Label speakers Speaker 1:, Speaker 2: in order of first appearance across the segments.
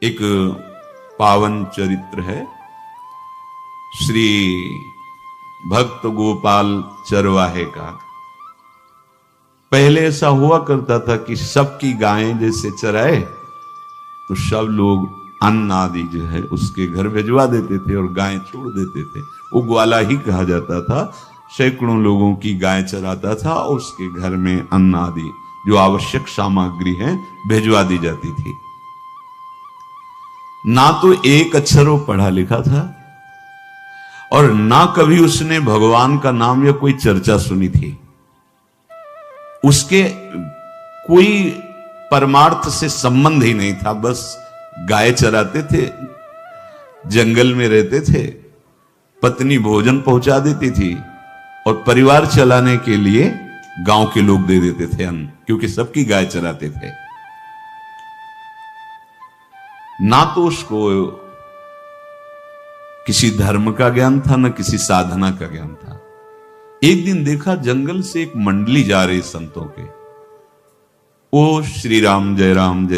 Speaker 1: एक पावन चरित्र है श्री भक्त गोपाल चरवाहे का। पहले ऐसा हुआ करता था कि सबकी गायें जैसे चराए तो सब लोग अन्न आदि जो है उसके घर भिजवा देते थे और गायें छोड़ देते थे। वो ग्वाला ही कहा जाता था। सैकड़ों लोगों की गाय चराता था और उसके घर में अन्न आदि जो आवश्यक सामग्री है भिजवा दी जाती थी। ना तो एक अक्षर वो पढ़ा लिखा था और ना कभी उसने भगवान का नाम या कोई चर्चा सुनी थी। उसके कोई परमार्थ से संबंध ही नहीं था। बस गाय चराते थे, जंगल में रहते थे, पत्नी भोजन पहुंचा देती थी और परिवार चलाने के लिए गांव के लोग दे देते थे अन्न, क्योंकि सबकी गाय चराते थे। ना तो उसको किसी धर्म का ज्ञान था, ना किसी साधना का ज्ञान था। एक दिन देखा जंगल से एक मंडली जा रही संतों के। ओ श्री राम जय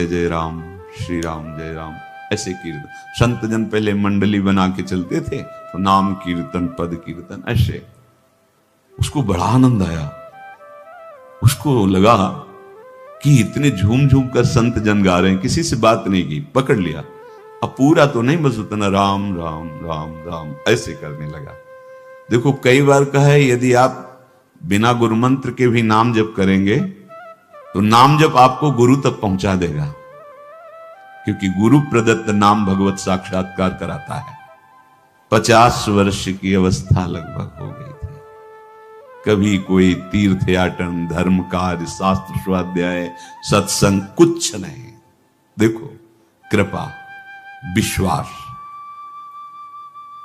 Speaker 1: जय राम, श्री राम जय राम, ऐसे कीर्तन। संत जन पहले मंडली बना के चलते थे तो नाम कीर्तन पद कीर्तन ऐसे। उसको बड़ा आनंद आया। उसको लगा कि इतने झूम झूम कर संत जन गा रहे हैं, किसी से बात नहीं की, पकड़ लिया। अब पूरा तो नहीं, बस उतना राम राम राम राम ऐसे करने लगा। देखो कई बार कहा है यदि आप बिना गुरु मंत्र के भी नाम जप करेंगे तो नाम जप आपको गुरु तक पहुंचा देगा, क्योंकि गुरु प्रदत्त नाम भगवत साक्षात्कार कराता है। 50 वर्ष की अवस्था लगभग हो गई थी। कभी कोई तीर्थ याटन, धर्म कार्य, शास्त्र स्वाध्याय, सत्संग कुछ नहीं। देखो कृपा, विश्वास।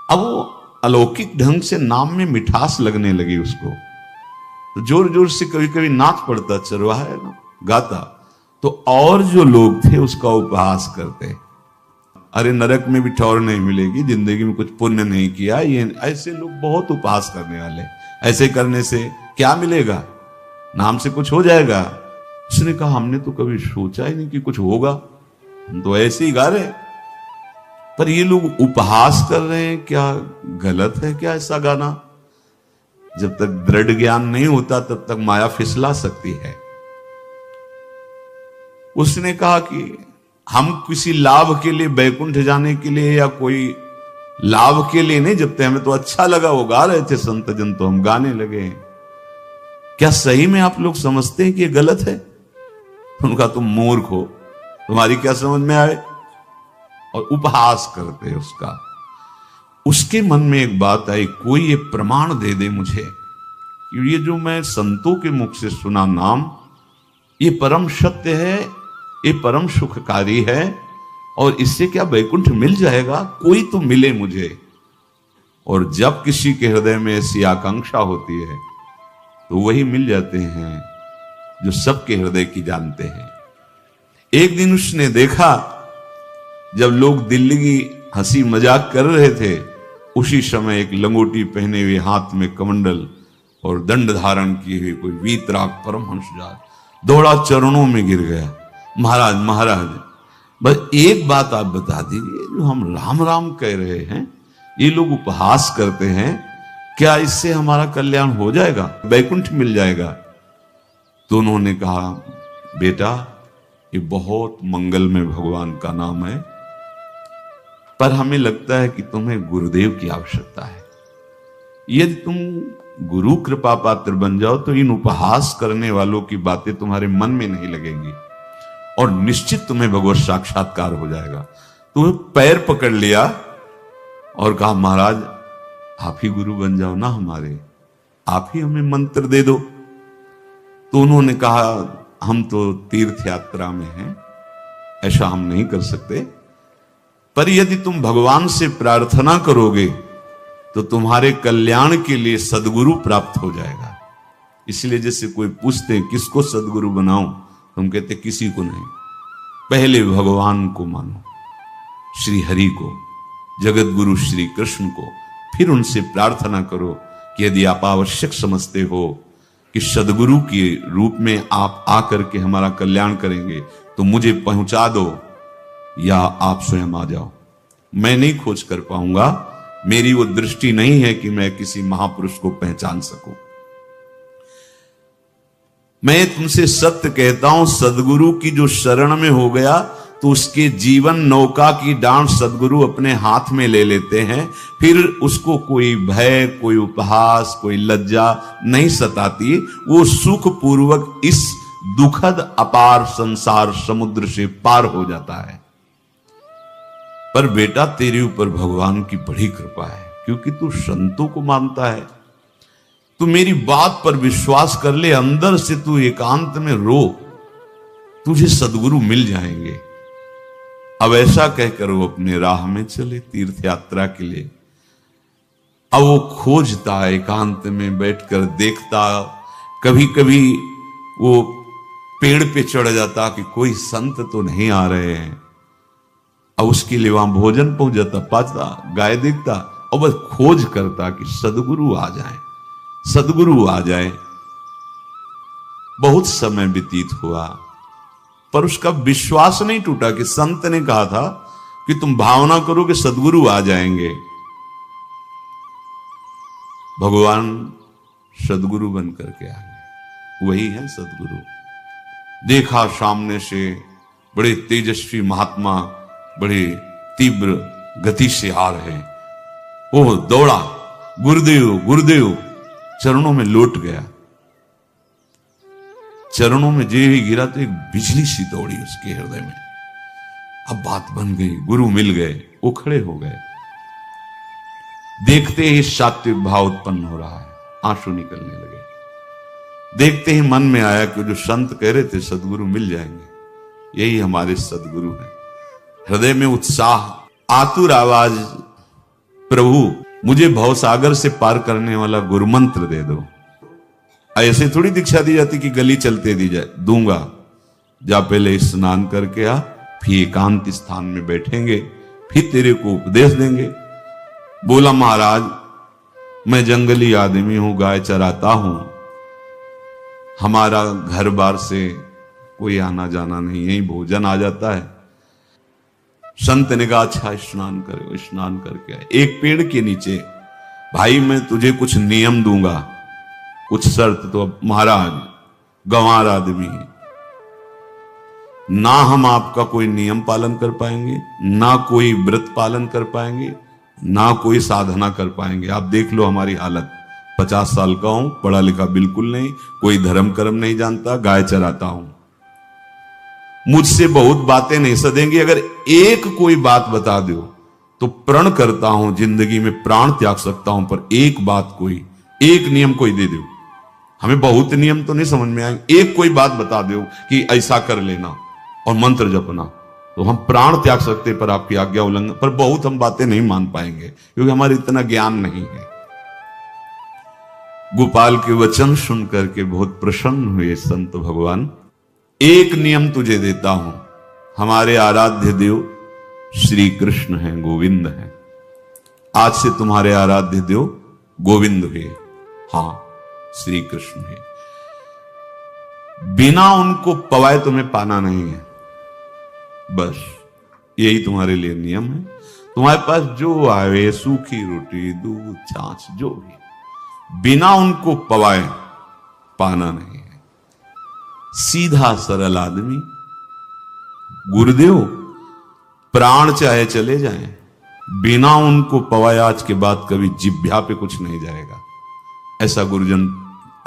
Speaker 1: अब वो अलौकिक ढंग से नाम में मिठास लगने लगी उसको। तो जोर जोर से कभी कभी नाच पड़ता, चरवाहा है ना, गाता। तो और जो लोग थे उसका उपहास करते, अरे नरक में भी ठौर नहीं मिलेगी, जिंदगी में कुछ पुण्य नहीं किया। ये ऐसे लोग बहुत उपहास करने वाले। ऐसे करने से क्या मिलेगा, नाम से कुछ हो जाएगा। उसने कहा हमने तो कभी सोचा ही नहीं कि कुछ होगा, हम तो ऐसे ही गा रहे। पर ये लोग उपहास कर रहे हैं, क्या गलत है क्या ऐसा गाना? जब तक दृढ़ ज्ञान नहीं होता तब तक माया फिसला सकती है। उसने कहा कि हम किसी लाभ के लिए, बैकुंठ जाने के लिए या कोई लाभ के लिए नहीं जपते। हमें तो अच्छा लगा, वो गा रहे थे संत जन तो हम गाने लगे। क्या सही में आप लोग समझते हैं कि ये गलत है? उनका तुम मूर्ख हो, तुम्हारी क्या समझ में आए? और उपहास करते उसका। उसके मन में एक बात आई, कोई ये प्रमाण दे दे मुझे कि ये जो मैं संतों के मुख से सुना नाम, ये परम सत्य है, ये परम सुखकारी है और इससे क्या वैकुंठ मिल जाएगा? कोई तो मिले मुझे। और जब किसी के हृदय में ऐसी आकांक्षा होती है तो वही मिल जाते हैं जो सबके हृदय की जानते हैं। एक दिन उसने देखा जब लोग दिल्ली की हंसी मजाक कर रहे थे, उसी समय एक लंगोटी पहने हुए, हाथ में कमंडल और दंड धारण किए हुए कोई वीतराग परमहंस जात दौड़ा, चरणों में गिर गया। महाराज महाराज, बस एक बात आप बता दीजिए, जो हम राम राम कह रहे हैं, ये लोग उपहास करते हैं, क्या इससे हमारा कल्याण हो जाएगा, वैकुंठ मिल जाएगा? तो उन्होंने कहा बेटा ये बहुत मंगल में भगवान का नाम है, पर हमें लगता है कि तुम्हें गुरुदेव की आवश्यकता है। यदि तुम गुरु कृपा पात्र बन जाओ तो इन उपहास करने वालों की बातें तुम्हारे मन में नहीं लगेंगी और निश्चित तुम्हें भगवत साक्षात्कार हो जाएगा। तो पैर पकड़ लिया और कहा महाराज आप ही गुरु बन जाओ ना हमारे, आप ही हमें मंत्र दे दो। तो उन्होंने कहा हम तो तीर्थ यात्रा में हैं, ऐसा हम नहीं कर सकते, पर यदि तुम भगवान से प्रार्थना करोगे तो तुम्हारे कल्याण के लिए सदगुरु प्राप्त हो जाएगा। इसलिए जैसे कोई पूछते किसको सदगुरु बनाऊं, हम कहते किसी को नहीं, पहले भगवान को मानो, श्री हरि को, जगत गुरु श्री कृष्ण को, फिर उनसे प्रार्थना करो कि यदि आप आवश्यक समझते हो कि सदगुरु के रूप में आप आकर के हमारा कल्याण करेंगे तो मुझे पहुंचा दो। या आप स्वयं आ जाओ। मैं नहीं खोज कर पाऊंगा, मेरी वो दृष्टि नहीं है कि मैं किसी महापुरुष को पहचान सकूं। मैं तुमसे सत्य कहता हूं, सदगुरु की जो शरण में हो गया तो उसके जीवन नौका की डांट सदगुरु अपने हाथ में ले लेते हैं। फिर उसको कोई भय, कोई उपहास, कोई लज्जा नहीं सताती। वो सुख पूर्वक इस दुखद अपार संसार समुद्र से पार हो जाता है। पर बेटा, तेरे ऊपर भगवान की बड़ी कृपा है, क्योंकि तू संतों को मानता है। तू मेरी बात पर विश्वास कर ले, अंदर से तू एकांत में रो, तुझे सदगुरु मिल जाएंगे। अब ऐसा कहकर वो अपने राह में चले तीर्थ यात्रा के लिए। अब वो खोजता, एकांत में बैठकर देखता। कभी कभी वो पेड़ पे चढ़ जाता कि कोई संत तो नहीं आ रहे हैं। अब उसके लिए वहां भोजन पहुंच जाता, पाता, गाय देखता और बस खोज करता कि सदगुरु आ जाए, सदगुरु आ जाए। बहुत समय व्यतीत हुआ, पर उसका विश्वास नहीं टूटा कि संत ने कहा था कि तुम भावना करो कि सदगुरु आ जाएंगे। भगवान सदगुरु बन करके आ गए, वही है सदगुरु। देखा सामने से बड़े तेजस्वी महात्मा बड़े तीव्र गति से आ रहे। वो दौड़ा, गुरुदेव गुरुदेव, चरणों में लौट गया। चरणों में जे ही गिरा तो एक बिजली सी दौड़ी उसके हृदय में। अब बात बन गई, गुरु मिल गए। वो खड़े हो गए, देखते ही सात्विक भाव उत्पन्न हो रहा है, आंसू निकलने लगे। देखते ही मन में आया कि जो संत कह रहे थे सदगुरु मिल जाएंगे, यही हमारे सदगुरु हैं। हृदय में उत्साह, आतुर आवाज, प्रभु मुझे भवसागर से पार करने वाला गुरु मंत्र दे दो। ऐसे थोड़ी दीक्षा दी जाती कि गली चलते दी जाए, दूंगा। जा पहले स्नान करके आ, फिर एकांत स्थान में बैठेंगे, फिर तेरे को उपदेश देंगे। बोला महाराज, मैं जंगली आदमी हूं, गाय चराता हूं, हमारा घर बार से कोई आना जाना नहीं, यही भोजन आ जाता है। संत ने कहा अच्छा स्नान करो। स्नान करके आए, एक पेड़ के नीचे। भाई मैं तुझे कुछ नियम दूंगा, कुछ शर्त। तो महाराज गंवार आदमी है, ना हम आपका कोई नियम पालन कर पाएंगे, ना कोई व्रत पालन कर पाएंगे, ना कोई साधना कर पाएंगे। आप देख लो हमारी हालत। 50 साल का हूं, पढ़ा लिखा बिल्कुल नहीं, कोई धर्म कर्म नहीं जानता, गाय चराता हूं। मुझसे बहुत बातें नहीं सदेंगी, अगर एक कोई बात बता दो तो प्रण करता हूं जिंदगी में प्राण त्याग सकता हूं, पर एक बात, कोई एक नियम कोई दे दो। हमें बहुत नियम तो नहीं समझ में आएंगे, एक कोई बात बता दो कि ऐसा कर लेना और मंत्र जपना, तो हम प्राण त्याग सकते, पर आपकी आज्ञा उल्लंघन। पर बहुत हम बातें नहीं मान पाएंगे, क्योंकि हमारे इतना ज्ञान नहीं है। गोपाल के वचन सुन करके बहुत प्रसन्न हुए संत भगवान। एक नियम तुझे देता हूं, हमारे आराध्य देव श्री कृष्ण हैं, गोविंद हैं। आज से तुम्हारे आराध्य देव गोविंद हुए, हां श्री कृष्ण है। बिना उनको पवाए तुम्हें पाना नहीं है, बस यही तुम्हारे लिए नियम है। तुम्हारे पास जो आवे, सूखी रोटी, दूध, छाछ, जो भी, बिना उनको पवाए पाना नहीं है। सीधा सरल आदमी। गुरुदेव प्राण चाहे चले जाएं, बिना उनको पवाए आज के बाद कभी जिह्वा पे कुछ नहीं जाएगा। ऐसा गुरुजन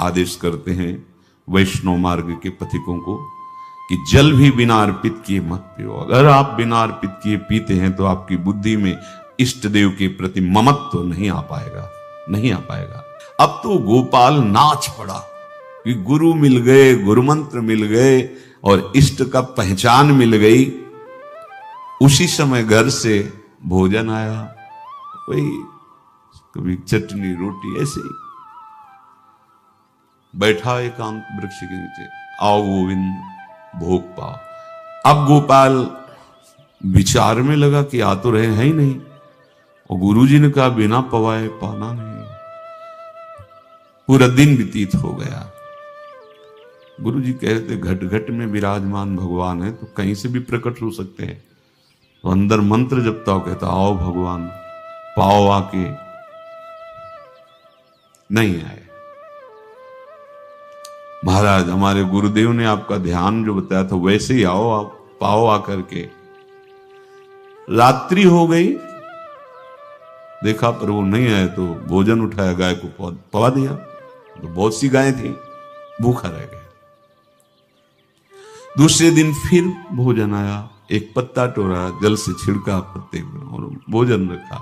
Speaker 1: आदेश करते हैं वैष्णव मार्ग के पथिकों को कि जल भी बिना अर्पित किए मत पियो। अगर आप बिना अर्पित किए पीते हैं तो आपकी बुद्धि में इष्ट देव के प्रति ममत्व तो नहीं आ पाएगा, नहीं आ पाएगा। अब तो गोपाल नाच पड़ा कि गुरु मिल गए, गुरु मंत्र मिल गए और इष्ट का पहचान मिल गई। उसी समय घर से भोजन आया, वही कभी चटनी रोटी, ऐसे ही बैठा एकांत वृक्ष के नीचे। आओ गोविंद भोग पाओ। अब गोपाल विचार में लगा कि आ तो रहे हैं ही नहीं, और गुरुजी ने कहा बिना पवाए पाना नहीं। पूरा दिन व्यतीत हो गया। गुरुजी कह रहे थे घट घट में विराजमान भगवान है, तो कहीं से भी प्रकट हो सकते हैं, तो अंदर मंत्र जपता हो, कहता आओ भगवान, पाओ आके, नहीं आए। महाराज हमारे गुरुदेव ने आपका ध्यान जो बताया था वैसे ही आओ, आप पाओ आकर के। रात्रि हो गई, देखा पर वो नहीं आए तो भोजन उठाया, गाय को पवा दिया। तो बहुत सी गायें थी, भूखा रह गया। दूसरे दिन फिर भोजन आया, एक पत्ता टोरा, जल से छिड़का पत्ते में और भोजन रखा।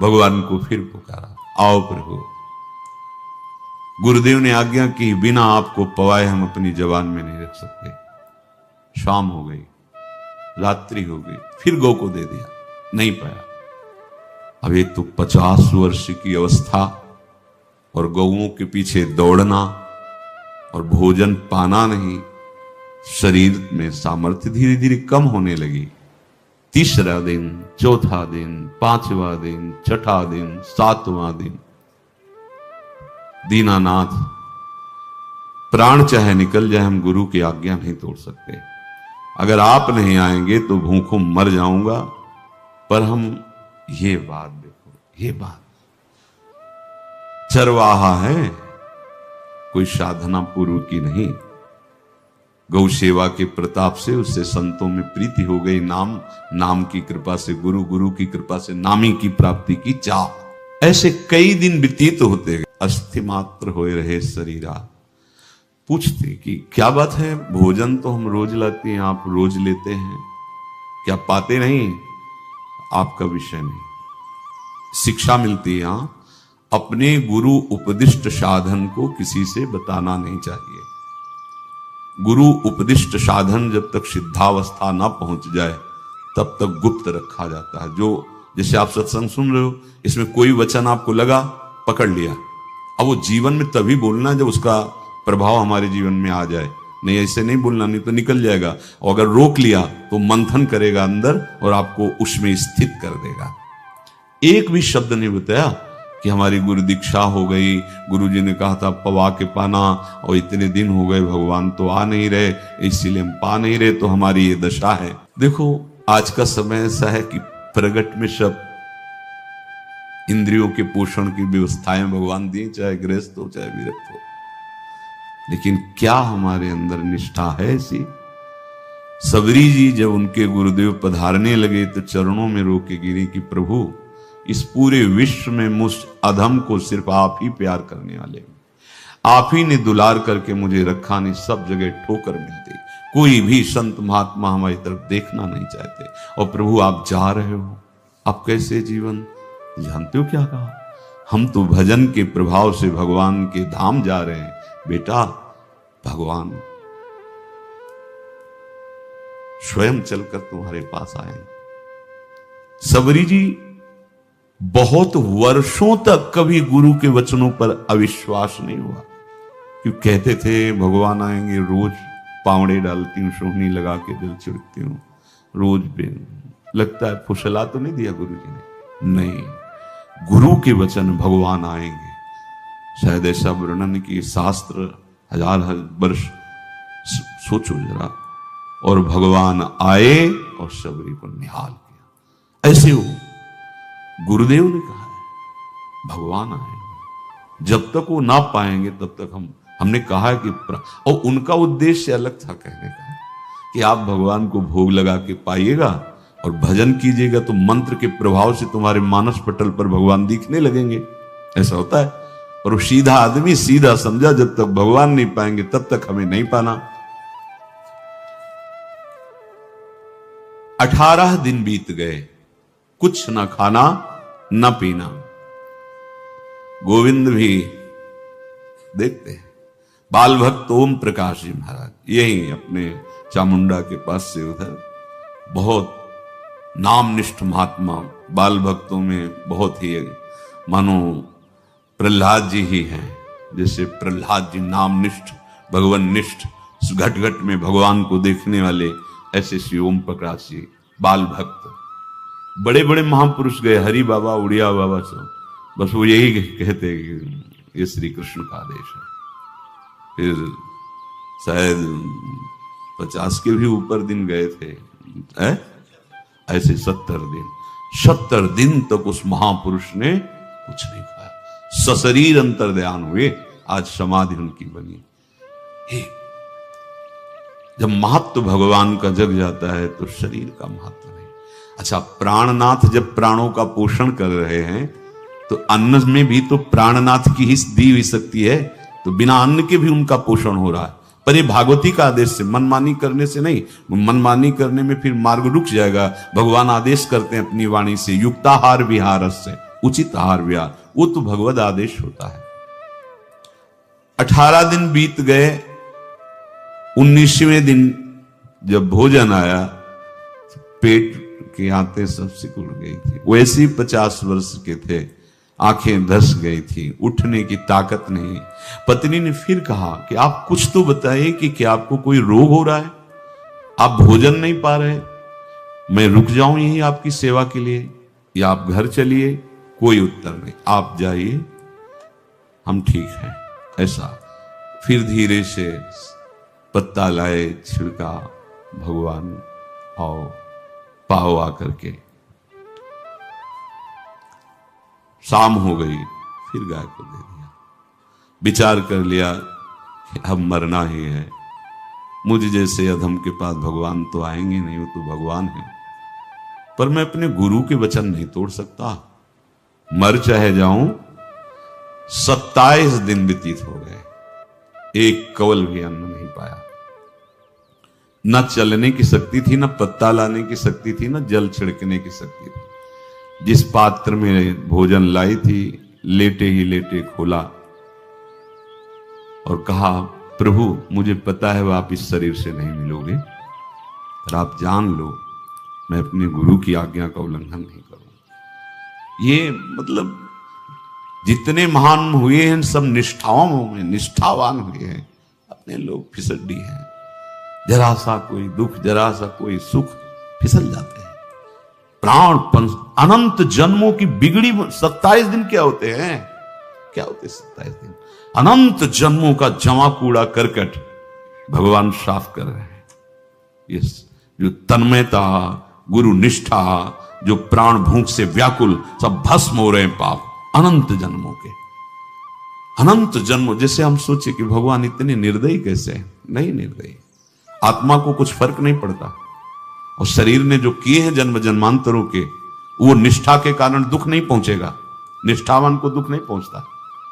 Speaker 1: भगवान को फिर पुकारा, आओ प्रभु। गुरुदेव ने आज्ञा की, बिना आपको पवाए हम अपनी जबान में नहीं रख सकते। शाम हो गई, रात्रि हो गई, फिर गौ को दे दिया, नहीं पाया। अब एक तो 50 वर्ष की अवस्था और गौओं के पीछे दौड़ना और भोजन पाना नहीं, शरीर में सामर्थ्य धीरे धीरे कम होने लगी। तीसरा दिन, चौथा दिन, पांचवा दिन, छठा दिन, सातवां दिन, दीनानाथ प्राण चाहे निकल जाए, हम गुरु की आज्ञा नहीं तोड़ सकते। अगर आप नहीं आएंगे तो भूखों मर जाऊंगा। पर हम ये बात देखो, ये बात चरवाहा है, कोई साधना पूर्व की नहीं। गौ सेवा के प्रताप से उससे संतों में प्रीति हो गई, नाम की कृपा से गुरु, गुरु की कृपा से नामी की प्राप्ति की चाह। ऐसे कई दिन व्यतीत होते गए, अस्थि मात्र होए रहे शरीरा। पूछते कि क्या बात है, भोजन तो हम रोज लाते हैं, आप रोज लेते हैं, क्या पाते नहीं? आपका विषय नहीं। शिक्षा मिलती है, यहां अपने गुरु उपदिष्ट साधन को किसी से बताना नहीं चाहिए। गुरु उपदिष्ट साधन जब तक सिद्धावस्था ना पहुंच जाए तब तक गुप्त रखा जाता है। जो जैसे आप सत्संग सुन रहे हो, इसमें कोई वचन आपको लगा, पकड़ लिया, अब वो जीवन में तभी बोलना जब उसका प्रभाव हमारे जीवन में आ जाए। नहीं ऐसे नहीं बोलना, नहीं तो निकल जाएगा। और अगर रोक लिया तो मंथन करेगा अंदर और आपको उसमें स्थित कर देगा। एक भी शब्द नहीं बताया कि हमारी गुरु दीक्षा हो गई, गुरु जी ने कहा था पवा के पाना, और इतने दिन हो गए भगवान तो आ नहीं रहे, इसीलिए हम पा नहीं रहे, तो हमारी ये दशा है। देखो आज का समय ऐसा है कि प्रगट में सब इंद्रियों के पोषण की व्यवस्थाएं भगवान दी, चाहे गृहस्थ हो चाहे विरक्त हो, लेकिन क्या हमारे अंदर निष्ठा है ऐसी? सबरी जी जब उनके गुरुदेव पधारने लगे तो चरणों में रो के गिरी कि प्रभु इस पूरे विश्व में मुझ अधम को सिर्फ आप ही प्यार करने वाले, आप ही ने दुलार करके मुझे रखा, नहीं सब जगह ठोकर मिलती, कोई भी संत महात्मा हमारी तरफ देखना नहीं चाहते, और प्रभु आप जा रहे हो, आप कैसे जीवन जानते हो क्या कहा? हम तो भजन के प्रभाव से भगवान के धाम जा रहे हैं। बेटा भगवान स्वयं चलकर तुम्हारे पास आए। सबरी जी बहुत वर्षों तक कभी गुरु के वचनों पर अविश्वास नहीं हुआ, क्यों कहते थे भगवान आएंगे, रोज पावड़े डालती हूँ, सोहनी लगा के दिल चिड़ती हूँ, रोज बिन लगता है। फुसला तो नहीं दिया गुरु जी ने? नहीं, गुरु के वचन भगवान आएंगे। शायद ऐसा वर्णन की शास्त्र हजार वर्ष सोचो जरा, और भगवान आए और सबरी को निहाल किया। ऐसे हो गुरुदेव ने कहा है भगवान आएंगे, जब तक वो ना पाएंगे तब तक हमने कहा है कि और उनका उद्देश्य अलग था, कहने का कि आप भगवान को भोग लगा के पाइएगा और भजन कीजिएगा तो मंत्र के प्रभाव से तुम्हारे मानस पटल पर भगवान दिखने लगेंगे। ऐसा होता है। और वो सीधा आदमी सीधा समझा, जब तक भगवान नहीं पाएंगे तब तक हमें नहीं पाना। 18 दिन बीत गए, कुछ ना खाना न पीना। गोविंद भी देखते हैं, बाल भक्त ओम प्रकाश जी महाराज यही अपने चामुंडा के पास से उधर, बहुत नामनिष्ठ महात्मा, बाल भक्तों में बहुत ही मानो प्रहलाद जी ही हैं। जैसे प्रहलाद जी नामनिष्ठ भगवान निष्ठ, घट घट में भगवान को देखने वाले, ऐसे श्री ओम प्रकाश जी बाल भक्त। बड़े बड़े महापुरुष गए, हरि बाबा, उड़िया बाबा, सब बस वो यही कहते कि ये श्री कृष्ण का आदेश है। फिर शायद 50 के भी ऊपर दिन गए थे, ऐसे 70 दिन तक उस महापुरुष ने कुछ नहीं खाया। सशरीर अंतर्ध्यान हुए, आज समाधि उनकी बनी। जब महत्व भगवान का जग जाता है तो शरीर का महत्व नहीं। अच्छा, प्राणनाथ जब प्राणों का पोषण कर रहे हैं तो अन्न में भी तो प्राणनाथ की ही दी हुई शक्ति है, तो बिना अन्न के भी उनका पोषण हो रहा है। पर ये भागवती का आदेश से, मनमानी करने से नहीं। मनमानी करने में फिर मार्ग रुक जाएगा। भगवान आदेश करते हैं अपनी वाणी से, युक्ताहार विहार से, उचित आहार विहार, वो तो भगवद आदेश होता है। 18 दिन बीत गए। 19वें दिन जब भोजन आया, पेट के आते सब सिकुड़ गई थी। वैसे ही 50 वर्ष के थे, आंखें धस गई थी, उठने की ताकत नहीं। पत्नी ने फिर कहा कि आप कुछ तो बताइए कि क्या आपको कोई रोग हो रहा है? आप भोजन नहीं पा रहे? मैं रुक जाऊं यहीं आपकी सेवा के लिए, या आप घर चलिए? कोई उत्तर नहीं। आप जाइए, हम ठीक हैं। ऐसा फिर धीरे से पत्ता लाए, छिड़का भगवान और पाव आकर के। शाम हो गई, फिर गाय को दे दिया। विचार कर लिया कि अब मरना ही है। मुझ जैसे अधम के पास भगवान तो आएंगे नहीं, वो तो भगवान है। पर मैं अपने गुरु के वचन नहीं तोड़ सकता, मर चाहे जाऊं। 27 दिन व्यतीत हो गए, एक कवल भी अन्न नहीं पाया। न चलने की शक्ति थी, न पत्ता लाने की शक्ति थी, न जल छिड़कने की शक्ति थी। जिस पात्र में भोजन लाई थी, लेटे ही लेटे खोला और कहा, प्रभु मुझे पता है आप इस शरीर से नहीं मिलोगे, पर आप जान लो मैं अपने गुरु की आज्ञा का उल्लंघन नहीं करूंगा। ये मतलब जितने महान हुए हैं सब निष्ठाओं में निष्ठावान हुए हैं। अपने लोग फिसड्डी हैं, जरा सा कोई दुख, जरा सा कोई सुख, फिसल जाते हैं। प्राण अनंत जन्मों की बिगड़ी 27 दिन क्या होते हैं? क्या होते 27 दिन? अनंत जन्मों का जमा कूड़ा करकट भगवान साफ कर रहे हैं। ये जो तन्मयता, गुरु निष्ठा, जो प्राण भूख से व्याकुल, सब भस्म हो रहे हैं पाप अनंत जन्मों के। अनंत जन्मों, जैसे हम सोचे कि भगवान इतने निर्दयी कैसे हैं? नहीं निर्दयी, आत्मा को कुछ फर्क नहीं पड़ता। और शरीर ने जो किए हैं जन्म जन्मांतरों के, वो निष्ठा के कारण दुख नहीं पहुंचेगा। निष्ठावान को दुख नहीं पहुंचता,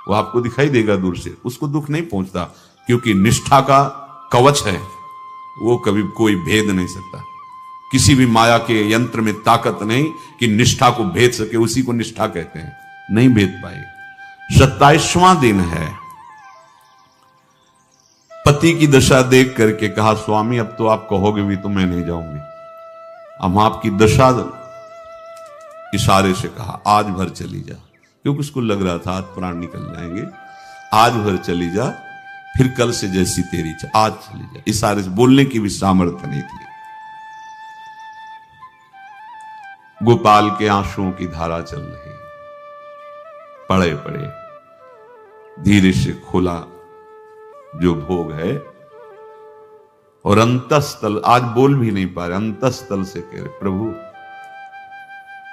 Speaker 1: वो आपको दिखाई देगा दूर से, उसको दुख नहीं पहुंचता, क्योंकि निष्ठा का कवच है, वो कभी कोई भेद नहीं सकता। किसी भी माया के यंत्र में ताकत नहीं कि निष्ठा को भेद सके, उसी को निष्ठा कहते हैं, नहीं भेद पाएगी। 27वां दिन है। पति की दशा देख करके कहा, स्वामी अब तो आप कहोगे भी तो मैं नहीं जाऊंगी। अब आपकी दशा, इशारे से कहा, आज भर चली जा, क्योंकि उसको लग रहा था आज प्राण निकल जाएंगे। आज भर चली जा, फिर कल से जैसी तेरी इच्छा, आज चली जा। इशारे से, बोलने की भी सामर्थ्य नहीं थी। गोपाल के आंसुओं की धारा चल रही, पड़े पड़े धीरे से खोला जो भोग है, और अंतस्थल, आज बोल भी नहीं पा रहे, अंतस्थल से कह रहे, प्रभु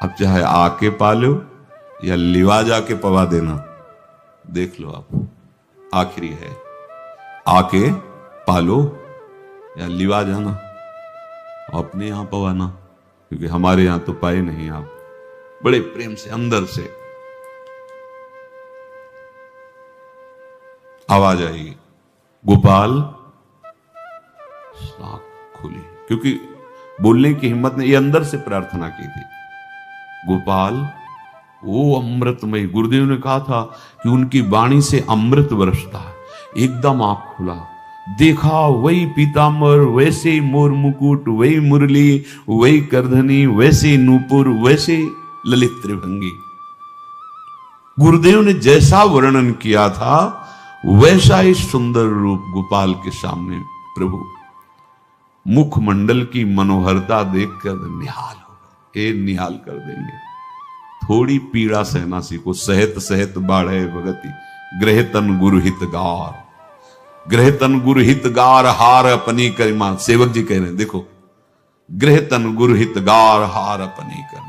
Speaker 1: अब चाहे आके पालो या लिवा जाके पवा देना, देख लो आप, आखिरी है, आके पालो या लिवा जाना, अपने यहां पवाना, क्योंकि हमारे यहां तो पाए नहीं आप। बड़े प्रेम से अंदर से आवाज आई, गोपाल। आंख खुली, क्योंकि बोलने की हिम्मत ने, ये अंदर से प्रार्थना की थी, गोपाल वो अमृतमय। गुरुदेव ने कहा था कि उनकी वाणी से अमृत बरसता है। एकदम आंख खुला, देखा वही पीतांबर, वैसे मोर मुकुट, वही मुरली, वही करधनी, वैसे नूपुर, वैसे ललित त्रिभंगी। गुरुदेव ने जैसा वर्णन किया था वैसा ही सुंदर रूप गोपाल के सामने। प्रभु मुखमंडल की मनोहरता देखकर निहाल हो गए, ए निहाल कर देंगे। थोड़ी पीड़ा सहना सीखो, सहत सहत बाढ़े भगति, ग्रहतन गुरुहितगार, ग्रहतन गुरुहितगार हार अपनी करिमा। सेवक जी कह रहे हैं, देखो गृह तन गुरु हित गार हार अपनी कर,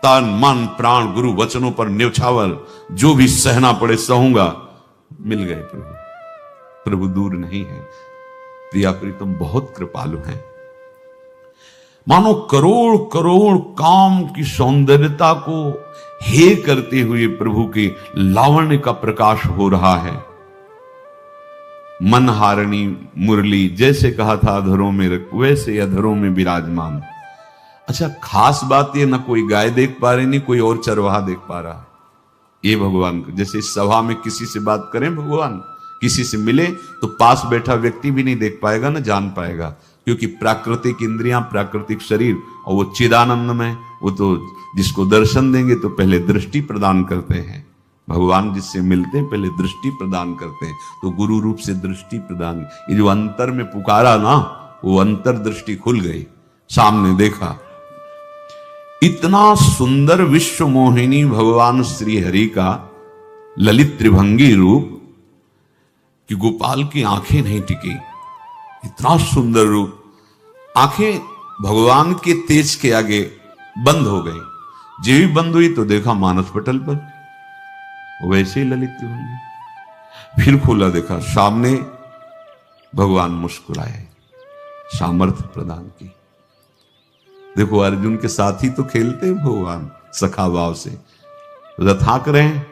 Speaker 1: तन मन प्राण गुरु वचनों पर न्यौछावर, जो भी सहना पड़े सहूंगा। मिल गए प्रभु, प्रभु दूर नहीं है। प्रिया प्रीतम बहुत कृपालु हैं। मानो करोड़ करोड़ काम की सौंदर्यता को हे करते हुए प्रभु के लावण्य का प्रकाश हो रहा है। मनहारिणी मुरली, जैसे कहा था अधरों में वैसे अधरों में विराजमान। अच्छा, खास बात ये, ना कोई गाय देख पा रही, नहीं कोई और चरवाहा देख पा रहा है। ये भगवान, जैसे इस सभा में किसी से बात करें भगवान, किसी से मिले तो पास बैठा व्यक्ति भी नहीं देख पाएगा, ना जान पाएगा, क्योंकि प्राकृतिक इंद्रियां, प्राकृतिक शरीर, और वो चिदानंद में, वो तो जिसको दर्शन देंगे तो पहले दृष्टि प्रदान करते हैं। भगवान जिससे मिलते हैं पहले दृष्टि प्रदान करते हैं, तो गुरु रूप से दृष्टि प्रदान। ये जो अंतर में पुकारा ना, वो अंतर दृष्टि खुल गई, सामने देखा। इतना सुंदर विश्व मोहिनी भगवान श्री हरि का ललित त्रिभंगी रूप कि गोपाल की आंखें नहीं टिकी। इतना सुंदर रूप, आंखें भगवान के तेज के आगे बंद हो गई। जो भी बंद हुई तो देखा मानस पटल पर वैसे ही ललित त्रिभंगी। फिर खोला, देखा सामने भगवान मुस्कुराए, सामर्थ्य प्रदान की। देखो अर्जुन के साथ ही तो खेलते हैं भगवान सखा भाव से, रथाक रहे हैं,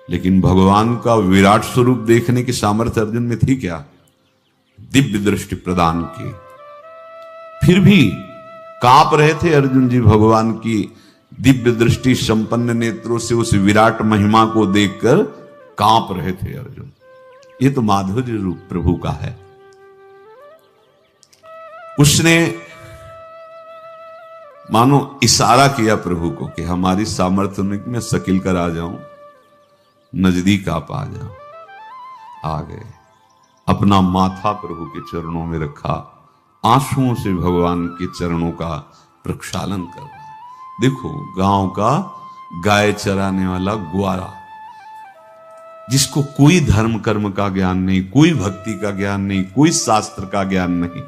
Speaker 1: लेकिन भगवान का विराट स्वरूप देखने की सामर्थ्य अर्जुन में थी क्या? दिव्य दृष्टि प्रदान की। फिर भी कांप रहे थे अर्जुन जी भगवान की दिव्य दृष्टि संपन्न नेत्रों से उस विराट महिमा को देखकर कांप रहे थे अर्जुन। ये तो माधुर्य रूप प्रभु का है। उसने मानो इशारा किया प्रभु को कि हमारी सामर्थ्य में सकिल कर आ जाऊं, नजदीक आप आ जाओ। आ गए, अपना माथा प्रभु के चरणों में रखा, आंसुओं से भगवान के चरणों का प्रक्षालन कर रहा। देखो गांव का गाय चराने वाला ग्वारा, जिसको कोई धर्म कर्म का ज्ञान नहीं, कोई भक्ति का ज्ञान नहीं, कोई शास्त्र का ज्ञान नहीं,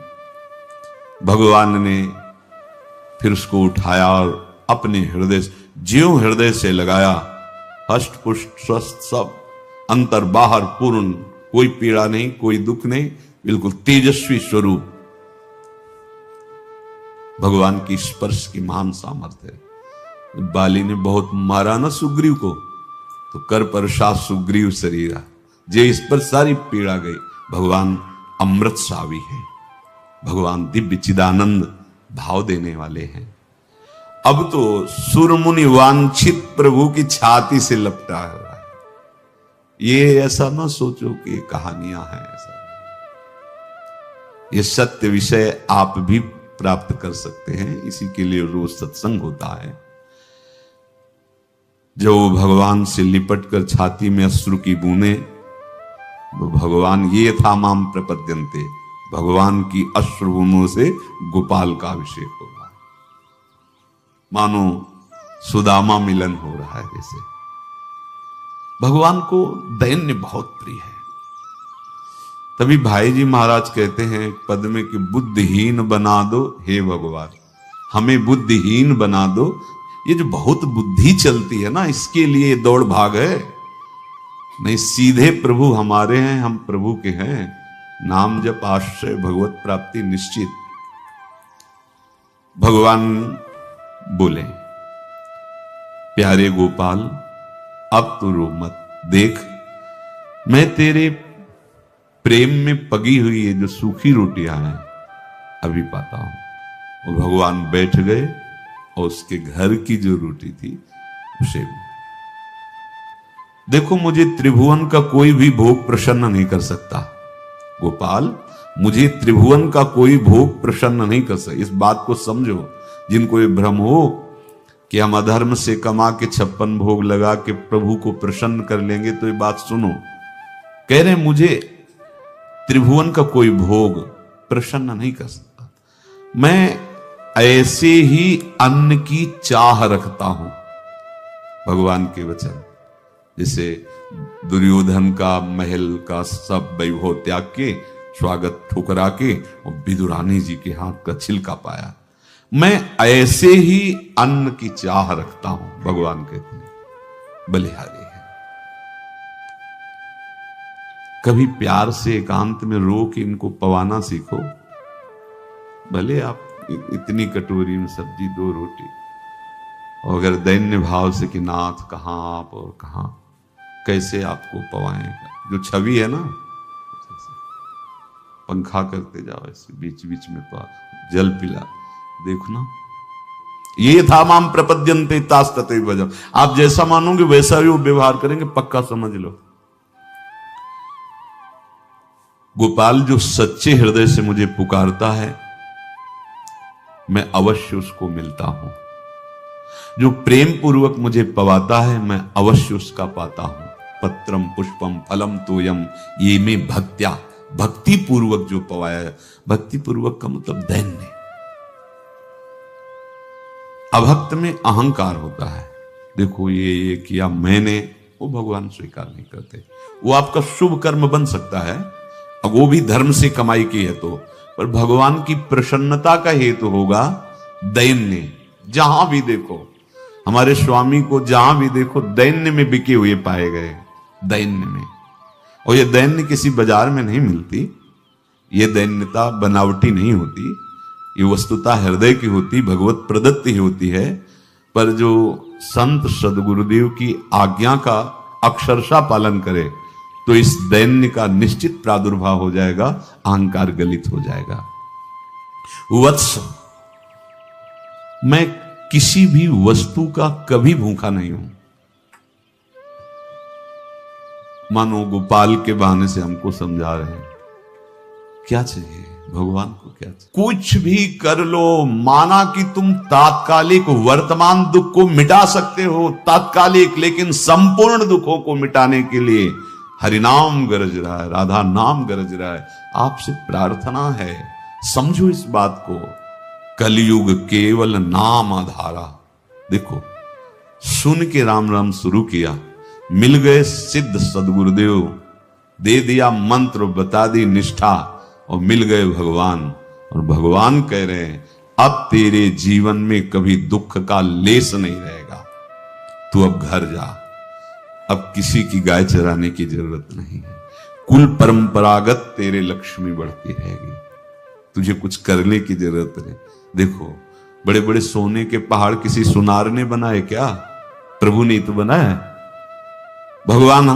Speaker 1: भगवान ने फिर उसको उठाया और अपने हृदय, ज्यों हृदय से लगाया, हष्ट पुष्ट स्वस्थ सब, अंतर बाहर पूर्ण, कोई पीड़ा नहीं, कोई दुख नहीं, बिल्कुल तेजस्वी स्वरूप। भगवान की स्पर्श की महान सामर्थ्य है। बाली ने बहुत मारा ना सुग्रीव को, तो कर प्रसाद सुग्रीव शरीरा, जे इस पर सारी पीड़ा गई। भगवान अमृत सावी है, भगवान दिव्य चिदानंद भाव देने वाले हैं। अब तो सुरमुनि वांछित प्रभु की छाती से लपटा हुआ है। ये ऐसा ना सोचो कि ये कहानियां हैं, ऐसा ये सत्य विषय आप भी प्राप्त कर सकते हैं। इसी के लिए रोज सत्संग होता है। जब वो भगवान से लिपट कर छाती में अश्रु की बूंदे, तो भगवान ये था माम प्रपद्यन्ते, भगवान की अश्रुबूंदों से गोपाल का अभिषेक होगा। मानो सुदामा मिलन हो रहा है। जैसे भगवान को दैन्य बहुत प्रिय है। तभी भाई जी महाराज कहते हैं पद में कि बुद्धिहीन बना दो हे भगवान, हमें बुद्धिहीन बना दो। ये जो बहुत बुद्धि चलती है ना, इसके लिए दौड़ भाग है। नहीं, सीधे प्रभु हमारे हैं, हम प्रभु के हैं। नाम जप आश्रय भगवत प्राप्ति निश्चित। भगवान बोले, प्यारे गोपाल अब तो रो मत, देख मैं तेरे प्रेम में पगी हुई ये जो सूखी रोटियां हैं अभी पाता हूं। वो भगवान बैठ गए और उसके घर की जो रोटी थी उसे, देखो मुझे त्रिभुवन का कोई भी भोग प्रसन्न नहीं कर सकता गोपाल, मुझे त्रिभुवन का कोई भोग प्रसन्न नहीं कर सकता। इस बात को समझो। जिनको ये भ्रम हो कि हम अधर्म से कमा के 56 भोग लगा के प्रभु को प्रसन्न कर लेंगे, तो ये बात सुनो। कह रहे मुझे त्रिभुवन का कोई भोग प्रसन्न नहीं कर सकता, मैं ऐसे ही अन्न की चाह रखता हूं। भगवान के वचन, जैसे दुर्योधन का महल का सब वैभव त्याग के, स्वागत ठुकरा के और विदुरानी जी के हाथ का छिलका पाया। मैं ऐसे ही अन्न की चाह रखता हूं, भगवान कहते हैं, बलिहारी है। कभी प्यार से एकांत में रो के इनको पवाना सीखो। भले आप इतनी कटोरी में सब्जी, 2 रोटी, और अगर दैन्य भाव से कि नाथ कहां आप और कहां, कैसे आपको पवाएगा, जो छवि है ना, पंखा करते जाओ ऐसे बीच बीच में, जल पिला, देखो ना, ये था माम प्रपद्यन्ते तास्तते भजम। आप जैसा मानोगे वैसा ही वो व्यवहार करेंगे, पक्का समझ लो। गोपाल जो सच्चे हृदय से मुझे पुकारता है, मैं अवश्य उसको मिलता हूं। जो प्रेम पूर्वक मुझे पवाता है, मैं अवश्य उसका पाता हूं। पत्रम पुष्पम फलम तोयम ये में भक्त्या, भक्ति पूर्वक जो पवाया है। भक्ति पूर्वक का मतलब दैन्य। अभक्त में अहंकार होता है, देखो ये किया मैंने, वो भगवान स्वीकार नहीं करते। वो आपका शुभ कर्म बन सकता है, अब वो भी धर्म से कमाई की है तो, पर भगवान की प्रसन्नता का हेतु होगा दैन्य। जहां भी देखो, हमारे स्वामी को जहां भी देखो दैन्य में बिके हुए पाए गए, दैन्य में। और ये दैन्य किसी बाजार में नहीं मिलती, ये दैन्यता बनावटी नहीं होती, ये वस्तुता हृदय की होती, भगवत प्रदत्त ही होती है। पर जो संत सदगुरुदेव की आज्ञा का अक्षरशः पालन करे तो इस दैन्य का निश्चित प्रादुर्भाव हो जाएगा, अहंकार गलित हो जाएगा। वत्स, मैं किसी भी वस्तु का कभी भूखा नहीं हूं। मानो गोपाल के बहाने से हमको समझा रहे हैं, क्या चाहिए भगवान को, क्या चाहिए? कुछ भी कर लो, माना कि तुम तात्कालिक वर्तमान दुख को मिटा सकते हो, तात्कालिक, लेकिन संपूर्ण दुखों को मिटाने के लिए हरिनाम गरज रहा है, राधा नाम गरज रहा है। आपसे प्रार्थना है, समझो इस बात को। कलयुग केवल नाम आधारा। देखो, सुन के राम राम शुरू किया, मिल गए सिद्ध सदगुरुदेव, दे दिया मंत्र, बता दी निष्ठा, और मिल गए भगवान। और भगवान कह रहे हैं, अब तेरे जीवन में कभी दुख का लेस नहीं रहेगा, तू अब घर जा, अब किसी की गाय चराने की जरूरत नहीं है, कुल परंपरागत तेरे लक्ष्मी बढ़ती रहेगी, तुझे कुछ करने की जरूरत नहीं। देखो, बड़े बड़े सोने के पहाड़ किसी सुनार ने बनाए क्या? प्रभु ने तो बनाया। भगवान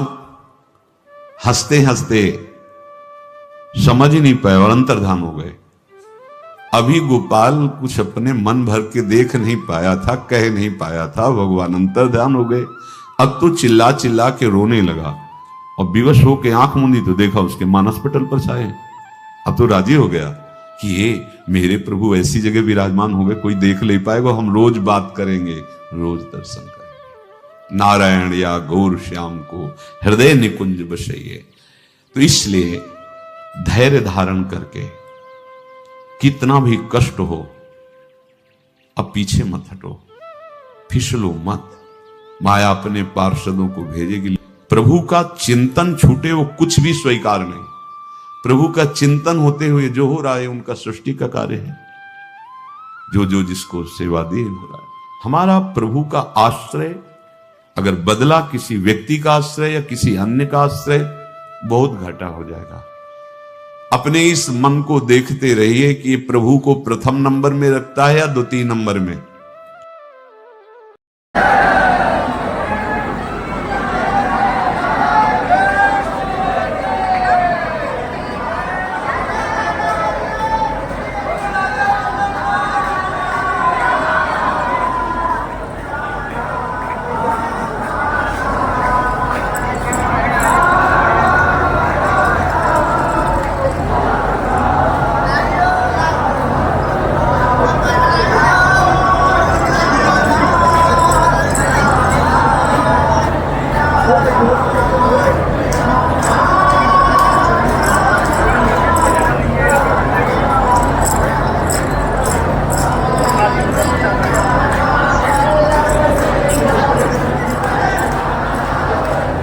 Speaker 1: हंसते हंसते समझ ही नहीं पाए और अंतर्धान हो गए। अभी गोपाल कुछ अपने मन भर के देख नहीं पाया था, कह नहीं पाया था, भगवान अंतर्धान हो गए। अब तो चिल्ला चिल्ला के रोने लगा और विवश होके आंख मूंदी तो देखा उसके मानस पटल पर छाए। अब तो राजी हो गया कि ये मेरे प्रभु ऐसी जगह विराजमान हो गए, कोई देख नहीं पाएगा, हम रोज बात करेंगे, रोज दर्शन करेंगे। नारायण या गौर श्याम को हृदय निकुंज बसइए। तो इसलिए धैर्य धारण करके, कितना भी कष्ट हो, अब पीछे मत हटो, फिसलो मत। माया अपने पार्षदों को भेजेगी। प्रभु का चिंतन छूटे वो कुछ भी स्वीकार नहीं। प्रभु का चिंतन होते हुए जो हो रहा है उनका सृष्टि का कार्य है, जो जो जिसको सेवा दे हो रहा है। हमारा प्रभु का आश्रय अगर बदला किसी व्यक्ति का आश्रय या किसी अन्य का आश्रय, बहुत घाटा हो जाएगा। अपने इस मन को देखते रहिए कि प्रभु को प्रथम नंबर में रखता है या द्वितीय नंबर में।